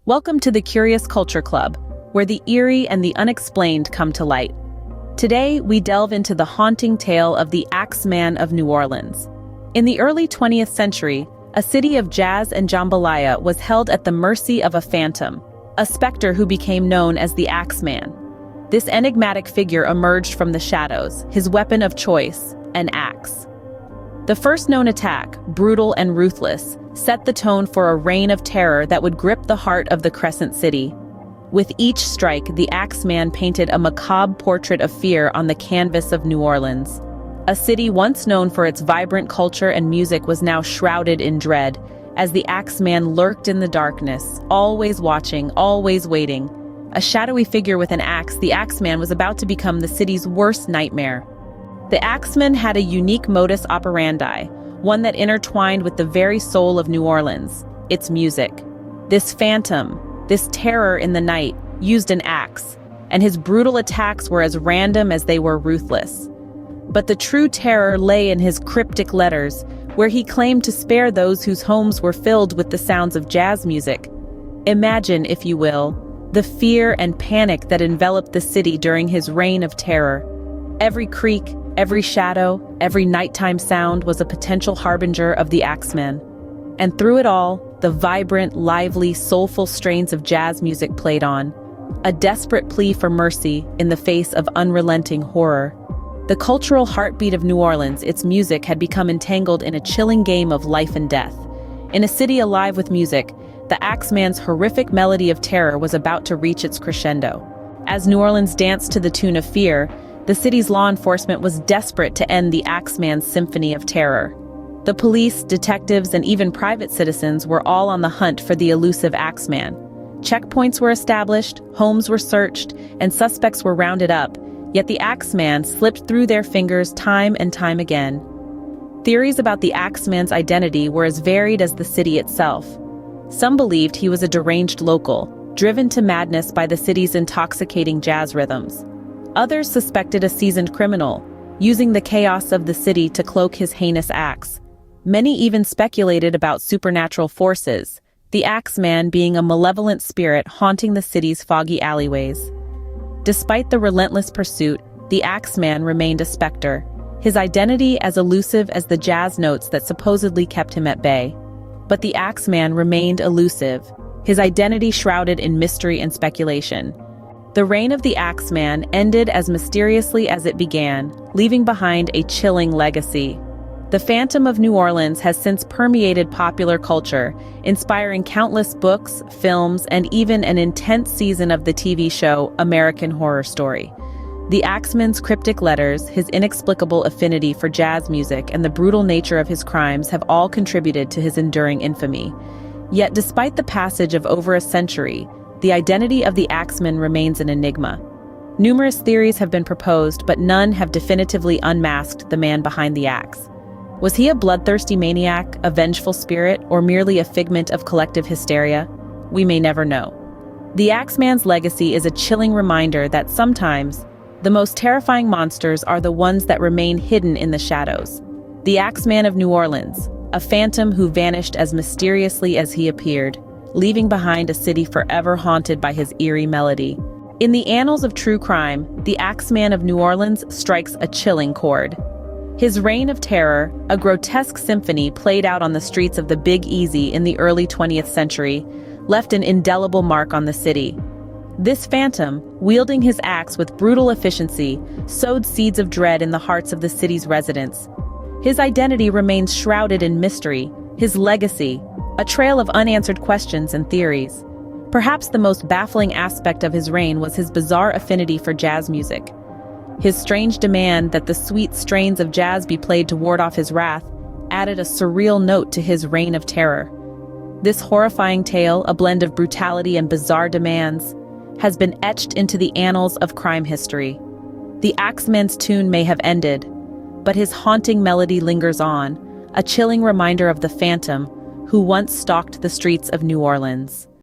Welcome to the Curious Culture Club, where the eerie and the unexplained come to light. Today, we delve into the haunting tale of the Axeman of New Orleans. In the early 20th century, a city of jazz and jambalaya was held at the mercy of a phantom, a specter who became known as the Axeman. This enigmatic figure emerged from the shadows, his weapon of choice, an axe. The first known attack, brutal and ruthless, set the tone for a reign of terror that would grip the heart of the Crescent City. With each strike, the Axeman painted a macabre portrait of fear on the canvas of New Orleans. A city once known for its vibrant culture and music was now shrouded in dread, as the Axeman lurked in the darkness, always watching, always waiting. A shadowy figure with an axe, the Axeman was about to become the city's worst nightmare. The Axeman had a unique modus operandi, one that intertwined with the very soul of New Orleans, its music. This phantom, this terror in the night, used an axe, and his brutal attacks were as random as they were ruthless. But the true terror lay in his cryptic letters, where he claimed to spare those whose homes were filled with the sounds of jazz music. Imagine, if you will, the fear and panic that enveloped the city during his reign of terror. Every creak, every shadow, every nighttime sound was a potential harbinger of the Axeman. And through it all, the vibrant, lively, soulful strains of jazz music played on, a desperate plea for mercy in the face of unrelenting horror. The cultural heartbeat of New Orleans, its music had become entangled in a chilling game of life and death. In a city alive with music, the Axeman's horrific melody of terror was about to reach its crescendo. As New Orleans danced to the tune of fear, the city's law enforcement was desperate to end the Axeman's Symphony of Terror. The police, detectives, and even private citizens were all on the hunt for the elusive Axeman. Checkpoints were established, homes were searched, and suspects were rounded up, yet the Axeman slipped through their fingers time and time again. Theories about the Axeman's identity were as varied as the city itself. Some believed he was a deranged local, driven to madness by the city's intoxicating jazz rhythms. Others suspected a seasoned criminal, using the chaos of the city to cloak his heinous acts. Many even speculated about supernatural forces, the Axeman being a malevolent spirit haunting the city's foggy alleyways. Despite the relentless pursuit, the Axeman remained a specter, his identity as elusive as the jazz notes that supposedly kept him at bay. But the Axeman remained elusive, his identity shrouded in mystery and speculation. The reign of the Axeman ended as mysteriously as it began, leaving behind a chilling legacy. The Phantom of New Orleans has since permeated popular culture, inspiring countless books, films, and even an intense season of the TV show American Horror Story. The Axeman's cryptic letters, his inexplicable affinity for jazz music, and the brutal nature of his crimes have all contributed to his enduring infamy. Yet despite the passage of over a century, the identity of the Axeman remains an enigma. Numerous theories have been proposed, but none have definitively unmasked the man behind the axe. Was he a bloodthirsty maniac, a vengeful spirit, or merely a figment of collective hysteria? We may never know. The Axeman's legacy is a chilling reminder that sometimes, the most terrifying monsters are the ones that remain hidden in the shadows. The Axeman of New Orleans, a phantom who vanished as mysteriously as he appeared, leaving behind a city forever haunted by his eerie melody. In the annals of true crime, the Axeman of New Orleans strikes a chilling chord. His reign of terror, a grotesque symphony played out on the streets of the Big Easy in the early 20th century, left an indelible mark on the city. This phantom, wielding his axe with brutal efficiency, sowed seeds of dread in the hearts of the city's residents. His identity remains shrouded in mystery, his legacy, a trail of unanswered questions and theories. Perhaps the most baffling aspect of his reign was his bizarre affinity for jazz music. His strange demand that the sweet strains of jazz be played to ward off his wrath added a surreal note to his reign of terror. This horrifying tale, a blend of brutality and bizarre demands, has been etched into the annals of crime history. The Axeman's tune may have ended, but his haunting melody lingers on, a chilling reminder of the phantom who once stalked the streets of New Orleans.